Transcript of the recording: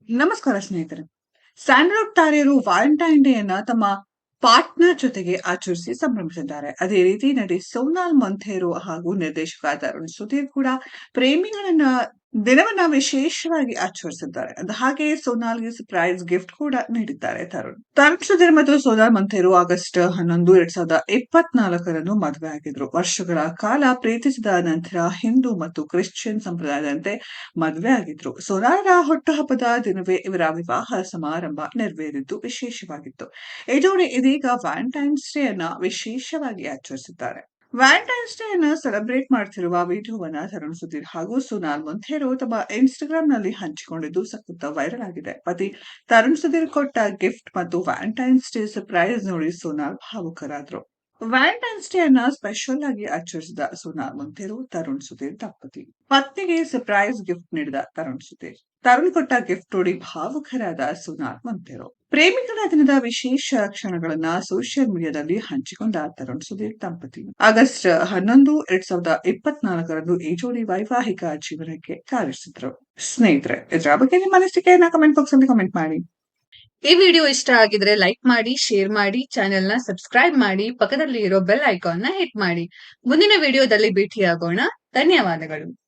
ನಮಸ್ಕಾರ ಸ್ನೇಹಿತರೆ. ಸ್ಯಾಂಡಲ್‌ವುಡ್ ತಾರೆಯರು ವ್ಯಾಲೆಂಟೈನ್ ಡೇಯನ್ನ ತಮ್ಮ ಪಾರ್ಟ್ನರ್ ಜೊತೆಗೆ ಆಚರಿಸಿ ಸಂಭ್ರಮಿಸಿದ್ದಾರೆ. ಅದೇ ರೀತಿ ನಟಿ ಸೋನಾಲ್ ಮೊಂಥೇರೊ ಹಾಗೂ ನಿರ್ದೇಶಕ ತರುಣ್ ಸುಧೀರ್ ಕೂಡ ಪ್ರೇಮಿಗಳನ್ನ ದಿನವನ್ನ ವಿಶೇಷವಾಗಿ ಆಚರಿಸಿದ್ದಾರೆ. ಹಾಗೆ ಸೋನಾಲ್‌ಗೆ ಸರ್ಪ್ರೈಸ್ ಗಿಫ್ಟ್ ಕೂಡ ನೀಡಿದ್ದಾರೆ ತರುಣ್. ತರುಣ್ ಸುಧೀರ್ ಮತ್ತು ಸೋನಾಲ್ ಮೊಂಥೇರೊ ಆಗಸ್ಟ್ 11, 2024ರಂದು ಮದುವೆ ಆಗಿದ್ರು. ವರ್ಷಗಳ ಕಾಲ ಪ್ರೀತಿಸಿದ ನಂತರ ಹಿಂದೂ ಮತ್ತು ಕ್ರಿಶ್ಚಿಯನ್ ಸಂಪ್ರದಾಯದಂತೆ ಮದುವೆ ಆಗಿದ್ರು. ಸೋನಾಲ್‌ರ ಹುಟ್ಟುಹಬ್ಬದ ದಿನವೇ ಇವರ ವಿವಾಹ ಸಮಾರಂಭ ನೆರವೇರಿದ್ದು ವಿಶೇಷವಾಗಿತ್ತು. ಈ ಜೋಡಿ ಇದೀಗ ವ್ಯಾಲೆಂಟೈನ್ಸ್ ಡೇ ಅನ್ನ ವಿಶೇಷವಾಗಿ ಆಚರಿಸಿದ್ದಾರೆ. ವ್ಯಾಲೆಂಟೈನ್ಸ್ ಡೇ ಅನ್ನ ಸೆಲೆಬ್ರೇಟ್ ಮಾಡ್ತಿರುವ ವಿಡಿಯೋವನ್ನ ತರುಣ್ ಸುಧೀರ್ ಹಾಗೂ ಸೋನಾಲ್ ಮೊಂಥೇರೊ ತಮ್ಮ ಇನ್ಸ್ಟಾಗ್ರಾಂನಲ್ಲಿ ಹಂಚಿಕೊಂಡಿದ್ದು ಸಖತ್ ವೈರಲ್ ಆಗಿದೆ. ಪತಿ ತರುಣ್ ಸುಧೀರ್ ಕೊಟ್ಟ ಗಿಫ್ಟ್ ಮತ್ತು ವ್ಯಾಲೆಂಟೈನ್ಸ್ ಡೇ ಸರ್ಪ್ರೈಸ್ ನೋಡಿ ಸೋನಾಲ್ ಭಾವುಕರಾದ್ರು. ವ್ಯಾಲೆಂಟೈನ್ಸ್ ಡೇ ಅನ್ನ ಸ್ಪೆಷಲ್ ಆಗಿ ಆಚರಿಸಿದ ಸೋನಾಲ್ ಮೊಂಥೇರೊ ತರುಣ್ ಸುಧೀರ್ ದಂಪತಿ. ಪತ್ನಿಗೆ ಸರ್ಪ್ರೈಸ್ ಗಿಫ್ಟ್ ನೀಡಿದ ತರುಣ್ ಸುಧೀರ್. ತರುಣ್ ಕೊಟ್ಟ ಗಿಫ್ಟ್ ನೋಡಿ ಭಾವುಕರಾದ ಸೋನಾಲ್ ಮೊಂಥೇರೊ. ಪ್ರೇಮಿಗಳ ದಿನದ ವಿಶೇಷ ಕ್ಷಣಗಳನ್ನ ಸೋಷಿಯಲ್ ಮೀಡಿಯಾದಲ್ಲಿ ಹಂಚಿಕೊಂಡ ತರುಣ್ ಸುಧೀರ್ ದಂಪತಿ. ಆಗಸ್ಟ್ 11, 2024ರಂದು ಈ ಜೋಡಿ ವೈವಾಹಿಕ ಜೀವನಕ್ಕೆ ಕಾಲಿರಿಸಿದ್ರು. ಸ್ನೇಹಿತರೆ, ಇದರ ಬಗ್ಗೆ ನಿಮ್ಮ ಅನಿಸಿಕೆಯನ್ನ ಕಮೆಂಟ್ ಬಾಕ್ಸ್ ಅಲ್ಲಿ ಕಮೆಂಟ್ ಮಾಡಿ. ಈ ವಿಡಿಯೋ ಇಷ್ಟ ಆಗಿದ್ರೆ ಲೈಕ್ ಮಾಡಿ, ಶೇರ್ ಮಾಡಿ, ಚಾನೆಲ್ ನ ಸಬ್ಸ್ಕ್ರೈಬ್ ಮಾಡಿ, ಪಕ್ಕದಲ್ಲಿ ಇರೋ ಬೆಲ್ ಐಕಾನ್ ನ ಹಿಟ್ ಮಾಡಿ. ಮುಂದಿನ ವಿಡಿಯೋದಲ್ಲಿ ಭೇಟಿಯಾಗೋಣ. ಧನ್ಯವಾದಗಳು.